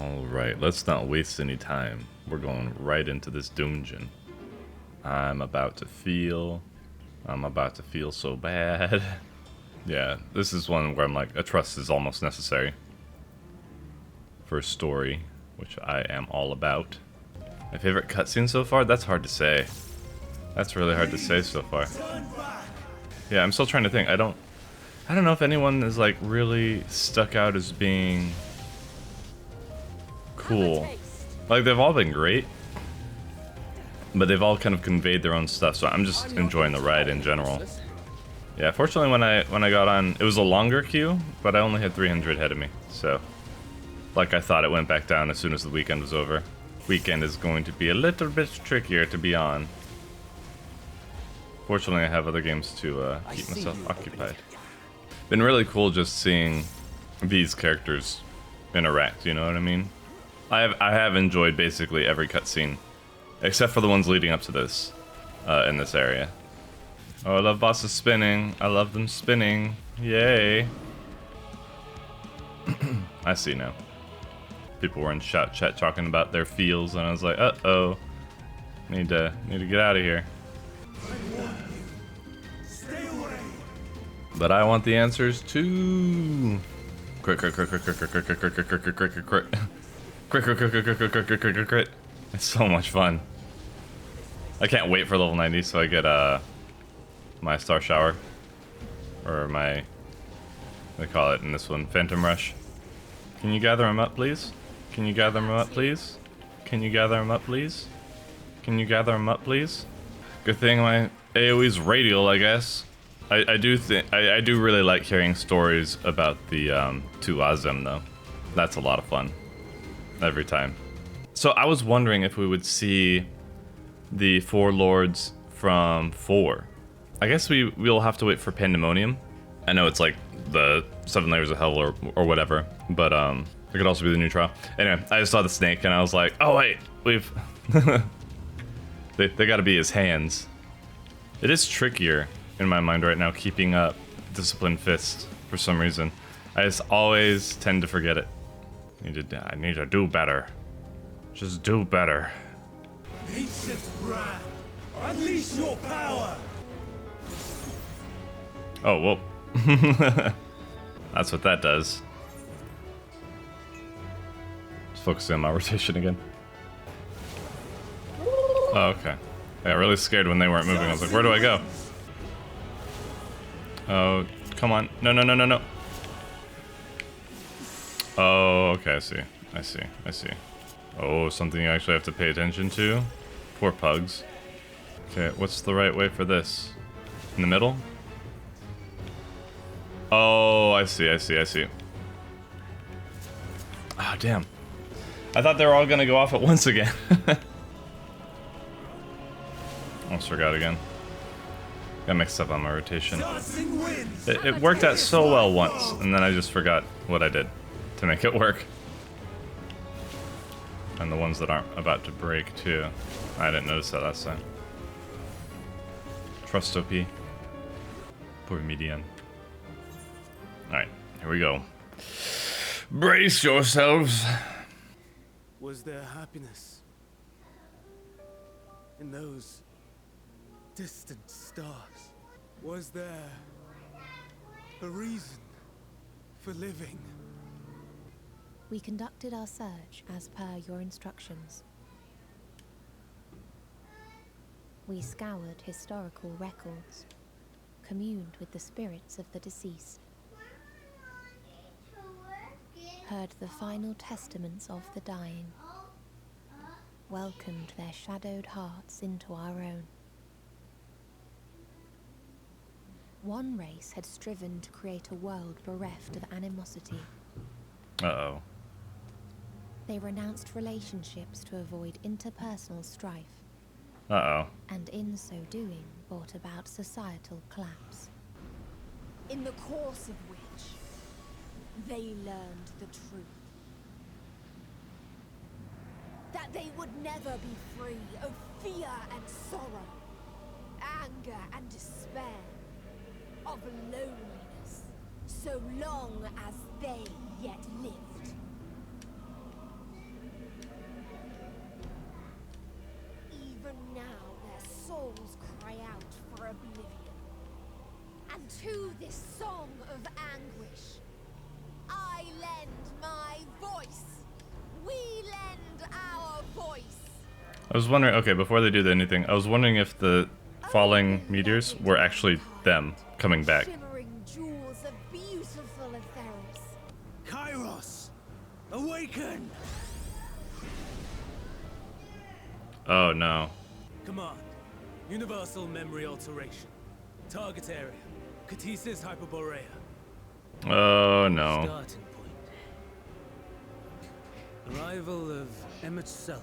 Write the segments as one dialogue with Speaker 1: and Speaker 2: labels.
Speaker 1: Alright, let's not waste any time. We're going right into this dungeon. I'm about to feel so bad. Yeah, this is one where I'm like, a trust is almost necessary for story, which I am all about. My favorite cutscene so far? That's hard to say. That's really hard to say so far. Yeah, I'm still trying to think. I don't know if anyone is like really stuck out as being cool. Like, they've all been great, but they've all kind of conveyed their own stuff, so I'm just enjoying the ride in general. Yeah, fortunately when I got on, it was a longer queue, but I only had 300 ahead of me, so like I thought, it went back down as soon as the weekend was over. Weekend is going to be a little bit trickier to be on. Fortunately, I have other games to keep myself occupied. Been really cool just seeing these characters interact, you know what I mean? I have enjoyed basically every cutscene, except for the ones leading up to this, in this area. Oh, I love bosses spinning. I love them spinning. Yay. I see now. People were in shout chat talking about their feels, and I was like, uh-oh. Need to get out of here. But I want the answers too. Crit. It's so much fun. I can't wait for level 90 so I get my Star Shower. Or my, what do they call it in this one? Phantom Rush. Can you gather them up, please? Can you gather them up, please? Can you gather them up, please? Can you gather them up, please? Good thing my AoE's radial, I guess. I do really like hearing stories about the two Azem though. That's a lot of fun. Every time. So I was wondering if we would see the 4 lords from 4. I guess we'll have to wait for Pandemonium. I know it's like the 7 layers of hell or whatever, but it could also be the new trial. Anyway, I just saw the snake and I was like, oh wait, we've they gotta be his hands. It is trickier in my mind right now keeping up Disciplined Fist for some reason. I just always tend to forget it. I need to do better. Just do better.
Speaker 2: Ancient brand, unleash your power.
Speaker 1: Oh, whoa. That's what that does. Just focusing on my rotation again. Oh, okay. I got really scared when they weren't moving. I was like, where do I go? Oh, come on. No. Oh, okay, I see. Oh, something you actually have to pay attention to? Poor pugs. Okay, what's the right way for this? In the middle? Oh, I see. Ah, damn. I thought they were all gonna go off at once again. Almost forgot again. Got mixed up on my rotation. It worked out so well once, and then I just forgot what I did to make it work. And the ones that aren't about to break, too. I didn't notice that last time. Trust OP. Poor median. Alright, here we go. Brace yourselves!
Speaker 2: Was there happiness in those distant stars? Was there a reason for living?
Speaker 3: We conducted our search as per your instructions. We scoured historical records, communed with the spirits of the deceased, heard the final testaments of the dying, welcomed their shadowed hearts into our own. One race had striven to create a world bereft of animosity.
Speaker 1: Uh-oh.
Speaker 3: They renounced relationships to avoid interpersonal strife.
Speaker 1: Uh-oh.
Speaker 3: And in so doing, brought about societal collapse.
Speaker 4: In the course of which, they learned the truth. That they would never be free of fear and sorrow, anger and despair, of loneliness, so long as they yet lived. oblivion. And to this song of anguish, I lend my voice. We lend our voice.
Speaker 1: I was wondering, okay, before they do anything, I was wondering if the falling meteors were actually them coming back.
Speaker 4: Shimmering jewels of beautiful Etheris.
Speaker 2: Kairos, awaken!
Speaker 1: Oh no.
Speaker 2: Command, universal memory alteration. Target area, Catesis Hyperborea.
Speaker 1: Oh no.
Speaker 2: Starting point. Arrival of Emmett Selk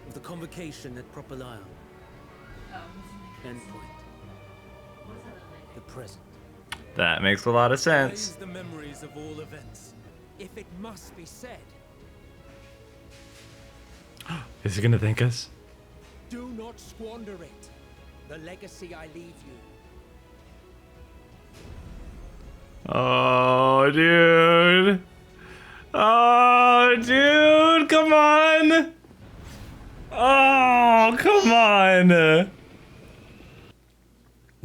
Speaker 2: of the convocation at Propylion. Endpoint. The present.
Speaker 1: That makes a lot of sense.
Speaker 2: Raise the memories of all events. If it must be said,
Speaker 1: Is he gonna thank us?
Speaker 2: do not squander it. The legacy I leave you.
Speaker 1: Oh, dude. Oh, dude, come on. Oh, come on.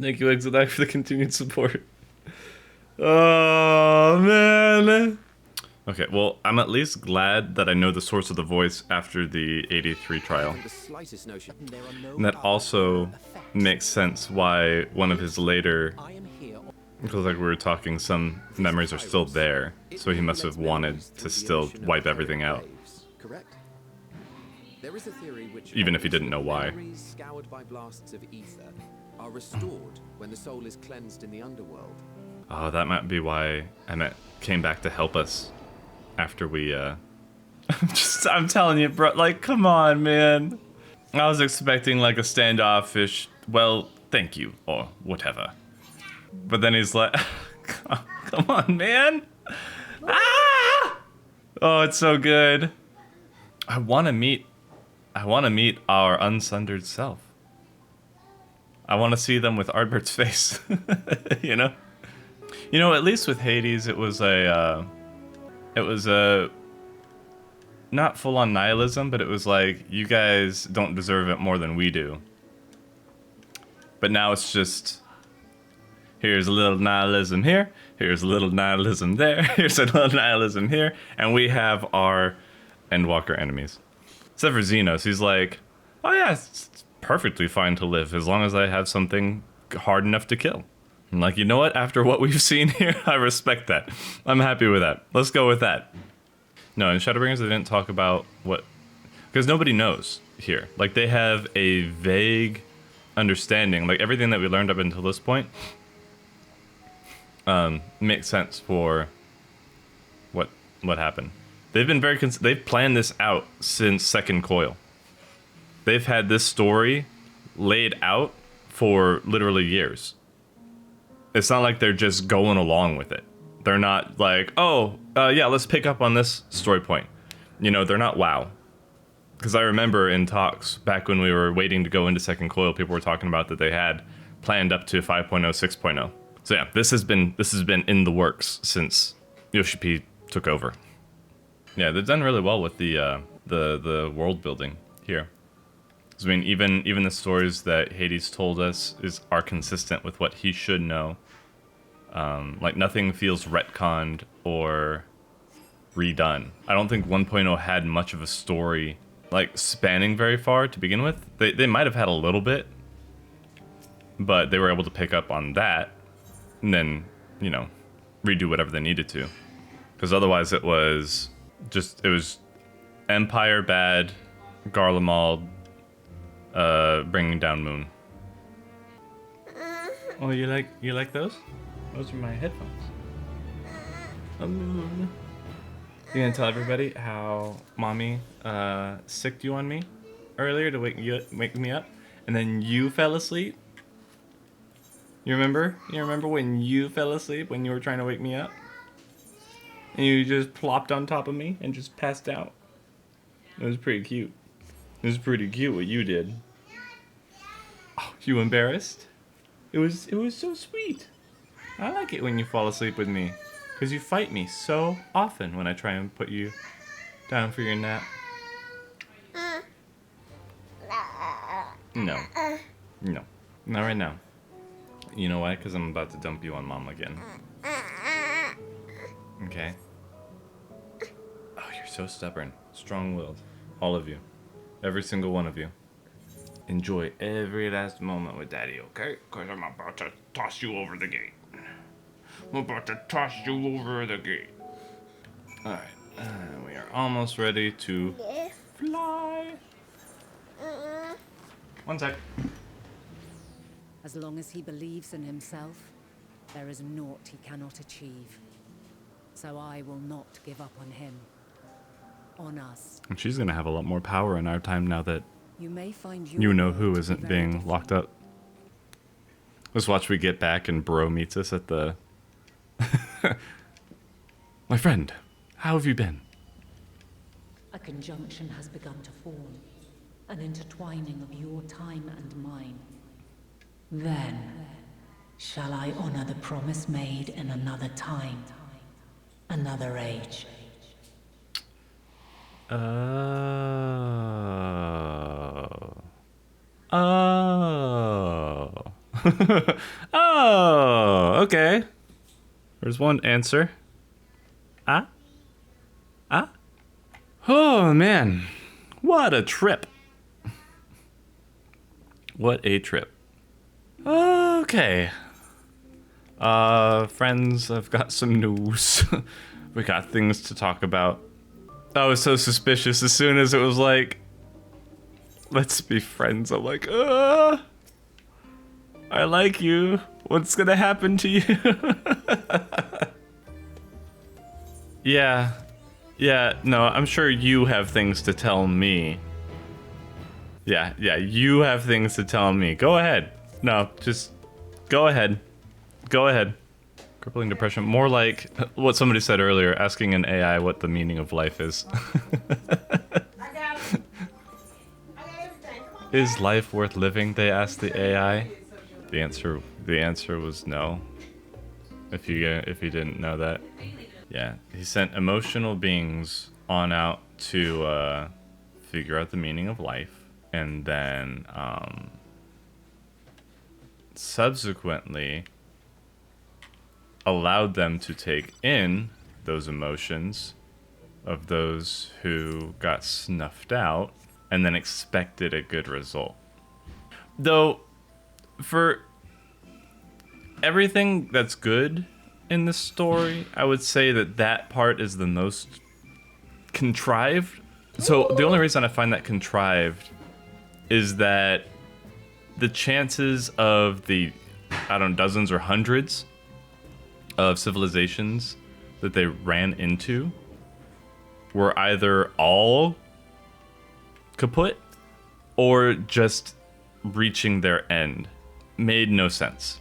Speaker 1: Thank you, Exodac, for the continued support. Oh, man. Okay, well, I'm at least glad that I know the source of the voice after the 83 trial. And that also makes sense why one of his later, because like we were talking, some memories are still there, so he must have wanted to still wipe everything out.
Speaker 5: Correct. There is a theory which
Speaker 1: Even if he didn't know why.
Speaker 5: memories scoured by blasts of ether are restored when the soul is cleansed in the underworld.
Speaker 1: Oh, that might be why Emmett came back to help us after we, I'm telling you, bro, like, come on, man. I was expecting, like, a standoffish, well, thank you, or whatever. But then he's like, come on, man. Ah! Oh, it's so good. I want to meet our unsundered self. I want to see them with Ardbert's face, you know? You know, at least with Hades, it was a not full-on nihilism, but it was like, you guys don't deserve it more than we do. But now it's just, here's a little nihilism here, here's a little nihilism there, here's a little nihilism here, and we have our Endwalker enemies. Except for Xenos, he's like, oh yeah, it's perfectly fine to live as long as I have something hard enough to kill. I'm like, you know what? After what we've seen here, I respect that. I'm happy with that. Let's go with that. No, in Shadowbringers, they didn't talk about what... Because nobody knows here. Like, they have a vague understanding. Like, everything that we learned up until this point makes sense for what happened. They've been very... They've planned this out since Second Coil. They've had this story laid out for literally years. It's not like they're just going along with it. They're not like, oh, yeah, let's pick up on this story point. You know, they're not WoW. Because I remember in talks, back when we were waiting to go into Second Coil, people were talking about that they had planned up to 5.0, 6.0. So yeah, this has been in the works since Yoshi P took over. Yeah, they've done really well with the world building here. I mean, even the stories that Hades told us are consistent with what he should know. Like, nothing feels retconned or redone. I don't think 1.0 had much of a story, like, spanning very far to begin with. They might have had a little bit, but they were able to pick up on that and then, you know, redo whatever they needed to. Because otherwise it was Empire bad, Garlemald, bringing down Moon. Oh, you like those? Those are my headphones. You gonna tell everybody how mommy sicked you on me earlier to wake me up, and then you fell asleep? You remember? You remember when you fell asleep when you were trying to wake me up? And you just plopped on top of me and just passed out. It was pretty cute. It was pretty cute what you did. Oh, you embarrassed? It was so sweet. I like it when you fall asleep with me, because you fight me so often when I try and put you down for your nap. No. No. Not right now. You know why? Because I'm about to dump you on Mom again. Okay. Oh, you're so stubborn. Strong-willed. All of you. Every single one of you. Enjoy every last moment with Daddy, okay? Because I'm about to toss you over the gate. I'm about to toss you over the gate. Alright. We are almost ready to fly. 1 sec.
Speaker 6: As long as he believes in himself, there is naught he cannot achieve. So I will not give up on him. On us.
Speaker 1: And she's gonna have a lot more power in our time now that
Speaker 6: You may find your
Speaker 1: you know
Speaker 6: world
Speaker 1: who
Speaker 6: to be
Speaker 1: isn't
Speaker 6: very
Speaker 1: being
Speaker 6: different.
Speaker 1: locked up. Let's watch we get back and Bro meets us at the... My friend, how have you been?
Speaker 7: A conjunction has begun to form, an intertwining of your time and mine. Then, shall I honor the promise made in another time, another age?
Speaker 1: Oh. Oh. Oh, okay. There's one answer. Ah? Ah? Oh, man. What a trip. What a trip. Okay. Friends, I've got some news. We got things to talk about. I was so suspicious as soon as it was like, let's be friends. I'm like, I like you. What's gonna happen to you? Yeah. Yeah, no, I'm sure you have things to tell me. Yeah, you have things to tell me. Go ahead. No, just go ahead. Go ahead. Crippling depression. More like what somebody said earlier, asking an AI what the meaning of life is. Is life worth living? They asked the AI. The answer was no. If you didn't know that. Yeah, he sent emotional beings on out to figure out the meaning of life, and then subsequently allowed them to take in those emotions of those who got snuffed out, and then expected a good result. Though, for everything that's good in this story, I would say that that part is the most contrived. So the only reason I find that contrived is that the chances of the, I don't know, dozens or hundreds of civilizations that they ran into were either all kaput or just reaching their end made no sense.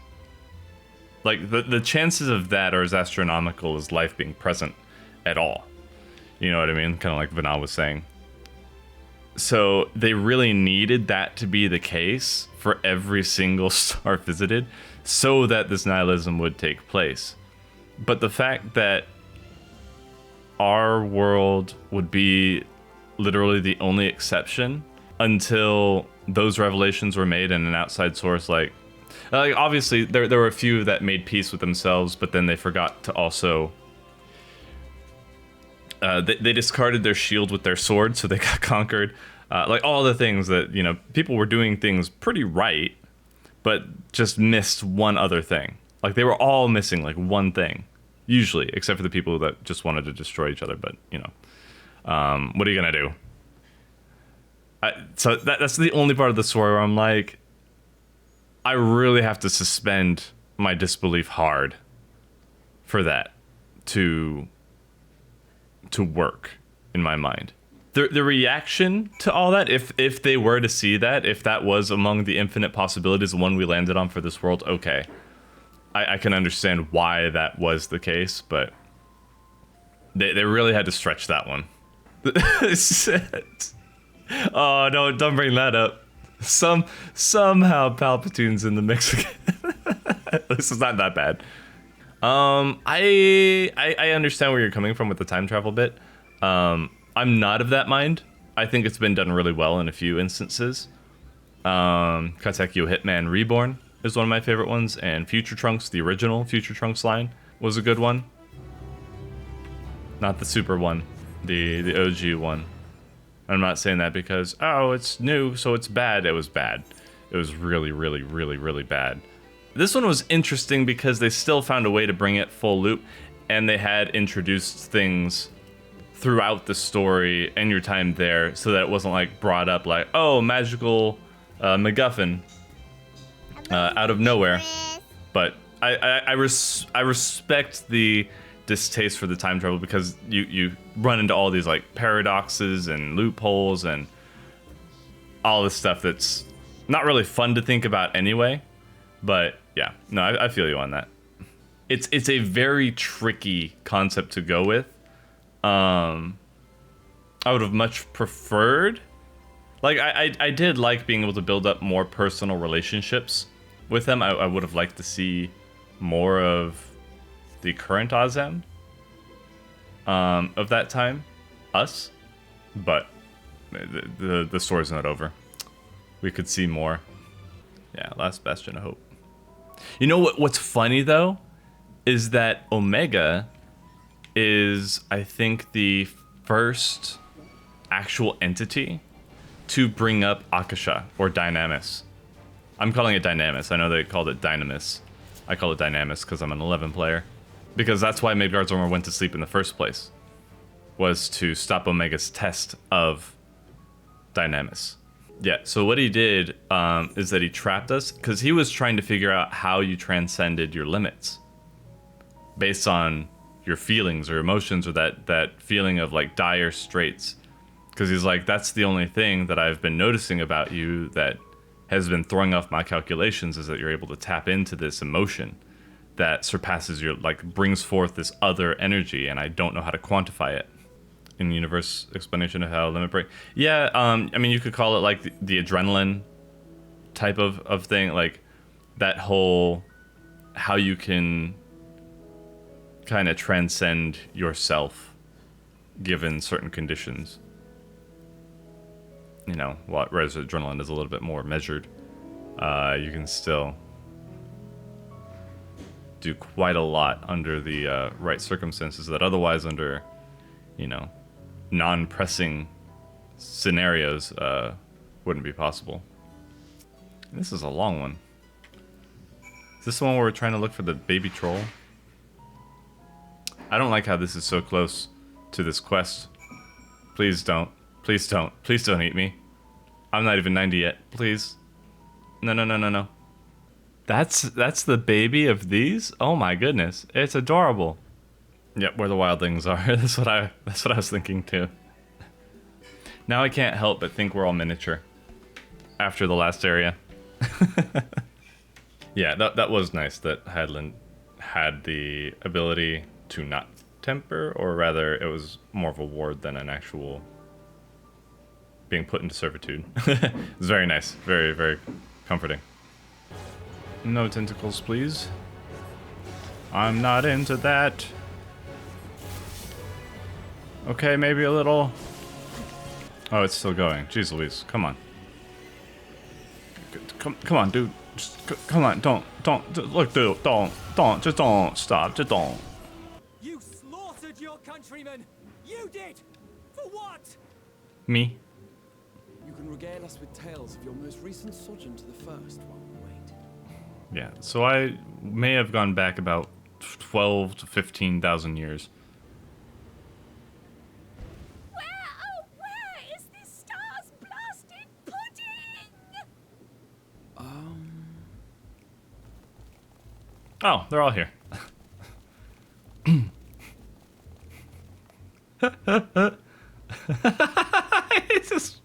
Speaker 1: Like, the chances of that are as astronomical as life being present at all. You know what I mean? Kind of like Vinal was saying. So they really needed that to be the case for every single star visited so that this nihilism would take place. But the fact that our world would be literally the only exception until those revelations were made and an outside source like obviously there were a few that made peace with themselves, but then they forgot to also they discarded their shield with their sword, so they got conquered. Like all the things that, you know, people were doing things pretty right, but just missed one other thing. Like they were all missing like one thing, usually, except for the people that just wanted to destroy each other. But you know, what are you gonna do? So that's the only part of the story where I'm like, I really have to suspend my disbelief hard for that to work in my mind. The reaction to all that, if they were to see that, if that was among the infinite possibilities, the one we landed on for this world, okay. I can understand why that was the case, but they really had to stretch that one. Oh, don't bring that up. Somehow Palpatine's in the mix again. This is not that bad. I understand where you're coming from with the time travel bit. I'm not of that mind. I think it's been done really well in a few instances. Katekyo Hitman Reborn is one of my favorite ones, and Future Trunks, the original Future Trunks line, was a good one. Not the super one, the OG one. I'm not saying that because, oh, it's new, so it's bad. It was bad. It was really, really, really, really bad. This one was interesting because they still found a way to bring it full loop, and they had introduced things throughout the story and your time there so that it wasn't like brought up like, oh, magical MacGuffin out of nowhere. But I respect the distaste for the time travel because you run into all these like paradoxes and loopholes and all this stuff that's not really fun to think about anyway. But yeah, no, I feel you on that. It's a very tricky concept to go with. I would have much preferred, like I did like being able to build up more personal relationships with them. I would have liked to see more of the current Ozem of that time, us, but the story's not over. We could see more. Yeah, last bastion of hope. You know what's funny though is that Omega is, I think, the first actual entity to bring up Akasha or Dynamis. I'm calling it Dynamis. I know they called it Dynamis. I call it Dynamis because I'm an 11 player. Because that's why Midgard's Armor went to sleep in the first place. Was to stop Omega's test of Dynamis. Yeah, so what he did is that he trapped us because he was trying to figure out how you transcended your limits. Based on your feelings or emotions or that feeling of like dire straits. Because he's like, that's the only thing that I've been noticing about you that has been throwing off my calculations is that you're able to tap into this emotion that surpasses your, like, brings forth this other energy, and I don't know how to quantify it. In the universe explanation of how limit break. Yeah, I mean, you could call it like the adrenaline type of thing, like that whole, how you can kind of transcend yourself given certain conditions. You know, whereas adrenaline is a little bit more measured. You can still do quite a lot under the right circumstances that otherwise under, you know, non-pressing scenarios wouldn't be possible. This is a long one. Is this the one where we're trying to look for the baby troll? I don't like how this is so close to this quest. Please don't. Please don't. Please don't eat me. I'm not even 90 yet. Please. No, no, no, no, no. That's the baby of these? Oh my goodness. It's adorable. Yep, where the wildlings are. That's what I was thinking too. Now I can't help but think we're all miniature. After the last area. Yeah, that was nice that Hadland had the ability to not temper, or rather it was more of a ward than an actual being put into servitude. It was very nice. Very, very comforting. No tentacles, please. I'm not into that. Okay, maybe a little. Oh, it's still going. Jeez Louise, come on. Come on, dude. Just come on, don't. Look, dude, don't. Just don't stop. Just don't.
Speaker 2: You slaughtered your countrymen. You did. For what?
Speaker 1: Me?
Speaker 5: You can regale us with tales of your most recent sojourn to the first while we wait.
Speaker 1: Yeah, so I may have gone back about 12 to 15,000 years.
Speaker 4: Where is this star's blasted pudding?
Speaker 1: Oh, they're all here. It's just,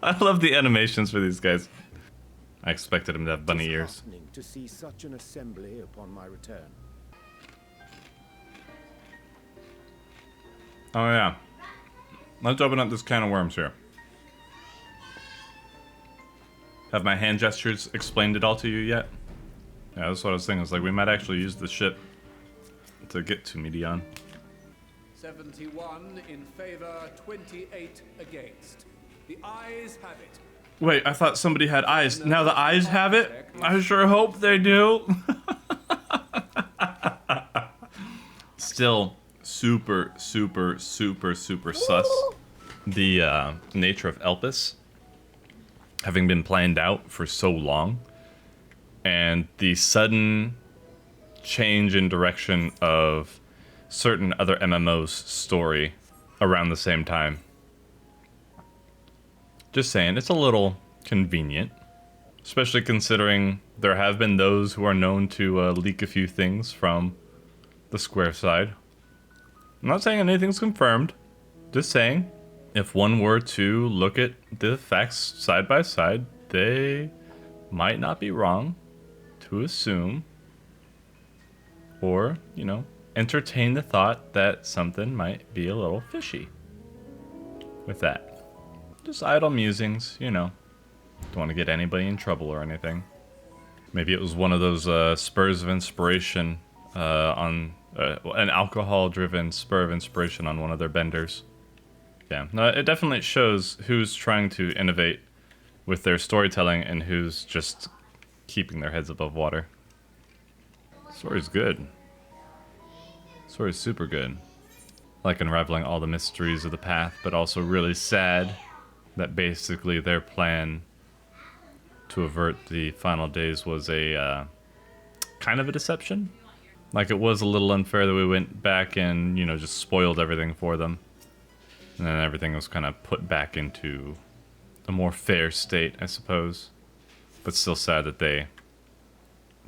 Speaker 1: I love the animations for these guys. I expected him to have bunny ears.
Speaker 8: To see such an assembly upon my return.
Speaker 1: Oh yeah. Let's open up this can of worms here. Have my hand gestures explained it all to you yet? Yeah, that's what I was thinking. It's like we might actually use the ship to get to Medion.
Speaker 9: 71 in favor, 28 against. The ayes have it.
Speaker 1: Wait, I thought somebody had eyes. Now the eyes have it? I sure hope they do. Still super, super, super, super sus. The nature of Elpis having been planned out for so long, and the sudden change in direction of certain other MMOs' story around the same time. Just saying, it's a little convenient, especially considering there have been those who are known to leak a few things from the Square side. I'm not saying anything's confirmed, just saying, if one were to look at the facts side by side, they might not be wrong to assume, or, you know, entertain the thought that something might be a little fishy with that. Just idle musings, you know. Don't want to get anybody in trouble or anything. Maybe it was one of those spurs of inspiration on an alcohol-driven spur of inspiration on one of their benders. Yeah, no, it definitely shows who's trying to innovate with their storytelling and who's just keeping their heads above water. Story's good. Story's super good. Like unraveling all the mysteries of the path, but also really sad that basically their plan to avert the final days was a kind of a deception. Like, it was a little unfair that we went back and, you know, just spoiled everything for them. And then everything was kind of put back into a more fair state, I suppose. But still sad that they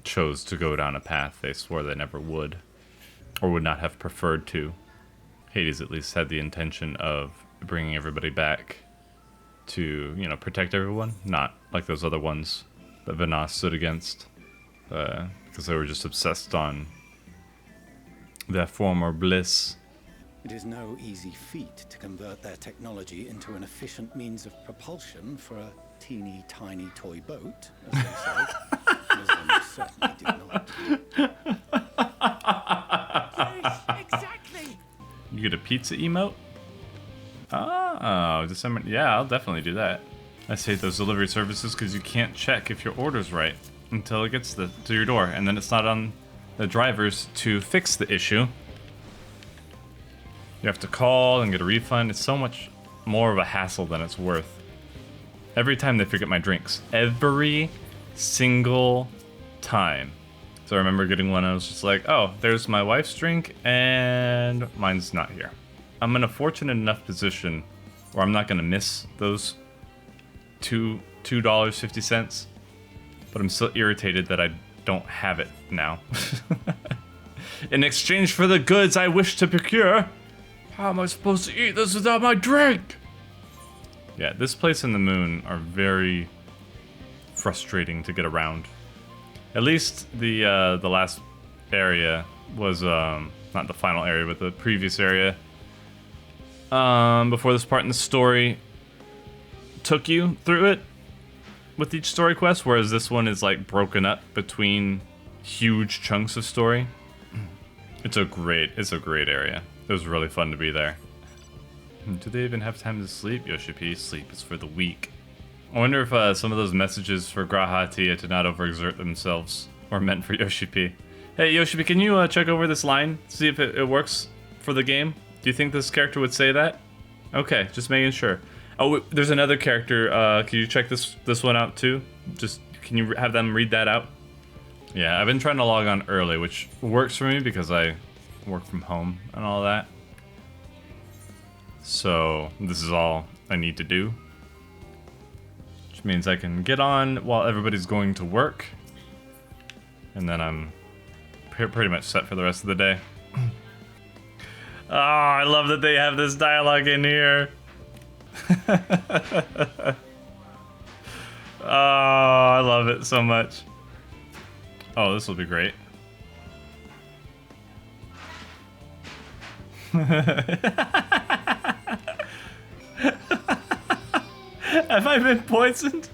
Speaker 1: chose to go down a path they swore they never would. Or would not have preferred to. Hades at least had the intention of bringing everybody back to, you know, protect everyone. Not like those other ones that Vanaas stood against. Because they were just obsessed on their former bliss.
Speaker 8: It is no easy feat to convert their technology into an efficient means of propulsion for a teeny tiny toy boat, as they say. As they certainly do not.
Speaker 2: Yes, exactly.
Speaker 1: You get a pizza emote? Oh, December. Yeah, I'll definitely do that. I hate those delivery services because you can't check if your order's right until it gets to your door, and then it's not on the drivers to fix the issue. You have to call and get a refund. It's so much more of a hassle than it's worth. Every time they forget my drinks. Every single time. So I remember getting one, I was just like, oh, there's my wife's drink, and mine's not here. I'm in a fortunate enough position where I'm not going to miss those $2.50, but I'm still irritated that I don't have it now. In exchange for the goods I wish to procure, how am I supposed to eat this without my drink? Yeah, this place and the moon are very frustrating to get around. At least the last area was not the final area, but the previous area. Before this part in the story took you through it with each story quest, whereas this one is like broken up between huge chunks of story. It's a great area. It was really fun to be there. Do they even have time to sleep? Yoshi P, sleep is for the weak. I wonder if some of those messages for Grahatia to not overexert themselves were meant for Yoshi P. Hey Yoshi P, can you check over this line? See if it works for the game? Do you think this character would say that? Okay, just making sure. Oh, there's another character. Can you check this one out too? Just, can you have them read that out? Yeah, I've been trying to log on early, which works for me because I work from home and all that. So this is all I need to do. Which means I can get on while everybody's going to work. And then I'm pretty much set for the rest of the day. Oh, I love that they have this dialogue in here. Oh, I love it so much. Oh, this will be great. Have I been poisoned?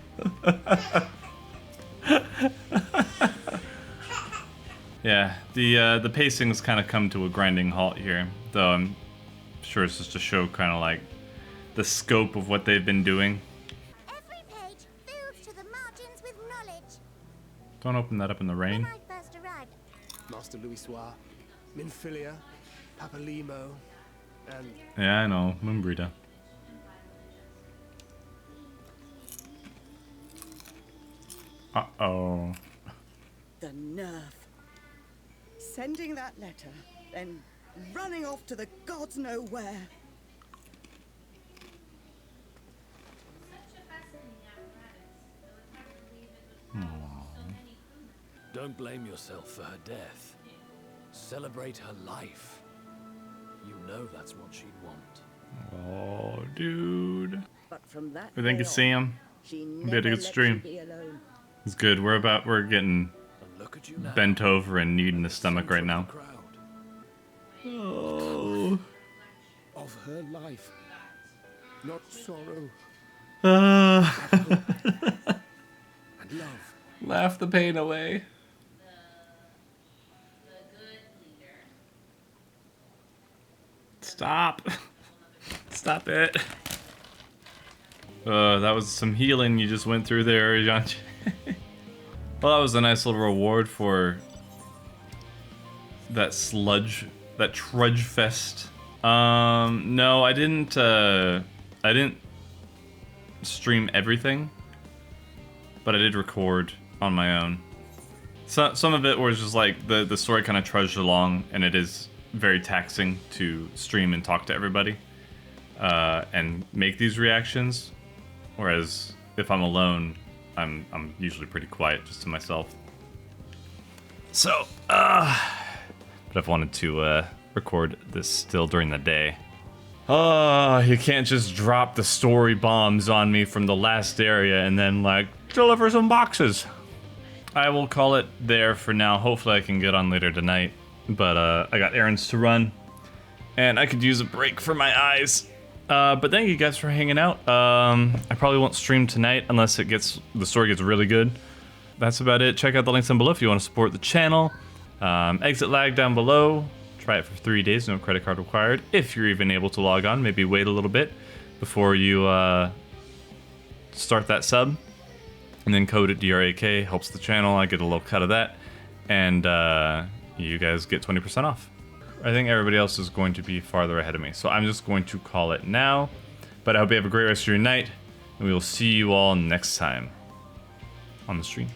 Speaker 1: Yeah, the pacing's kind of come to a grinding halt here, though I'm sure it's just to show kind of like the scope of what they've been doing.
Speaker 4: Every page
Speaker 1: Don't open that up in the rain.
Speaker 3: When I first arrived,
Speaker 2: Master Louis Soir, Minfilia, Papa Limo, and
Speaker 1: Yeah, I know. Moonbreeder. Uh-oh.
Speaker 9: The nerve. Sending that letter, then running off to the gods know where.
Speaker 2: don't blame yourself for her death. Celebrate her life. You know that's what she'd want.
Speaker 1: Oh, dude.
Speaker 9: But from that
Speaker 1: We think
Speaker 9: day
Speaker 1: it's
Speaker 9: on,
Speaker 1: Sam.
Speaker 9: she
Speaker 1: We had a
Speaker 9: never
Speaker 1: good
Speaker 9: let
Speaker 1: stream.
Speaker 9: you be alone.
Speaker 1: It's good. We're getting
Speaker 2: And look at you now.
Speaker 1: bent over and kneed in the stomach
Speaker 2: Center
Speaker 1: right
Speaker 2: of
Speaker 1: now.
Speaker 2: the crowd.
Speaker 1: Oh.
Speaker 2: Of her life. Not sorrow
Speaker 1: Uh,
Speaker 2: and love.
Speaker 1: laugh the pain away. Stop. Stop it. That was some healing you just went through there, Janchi. Well, that was a nice little reward for that sludge, that trudge fest. No, I didn't stream everything, but I did record on my own. So, some of it was just like the story kind of trudged along, and it is very taxing to stream and talk to everybody and make these reactions. Whereas if I'm alone, I'm usually pretty quiet just to myself. So, but I've wanted to record this still during the day. Oh, you can't just drop the story bombs on me from the last area and then like deliver some boxes. I will call it there for now. Hopefully I can get on later tonight. But I got errands to run, and I could use a break for my eyes. But thank you guys for hanging out. I probably won't stream tonight unless the story gets really good. That's about it. Check out the links down below if you want to support the channel. Exit lag down below. Try it for 3 days, no credit card required. If you're even able to log on, maybe wait a little bit before you start that sub. And then code it DRAK, helps the channel. I get a little cut of that. And you guys get 20% off. I think everybody else is going to be farther ahead of me, so I'm just going to call it now. But I hope you have a great rest of your night, and we will see you all next time on the stream.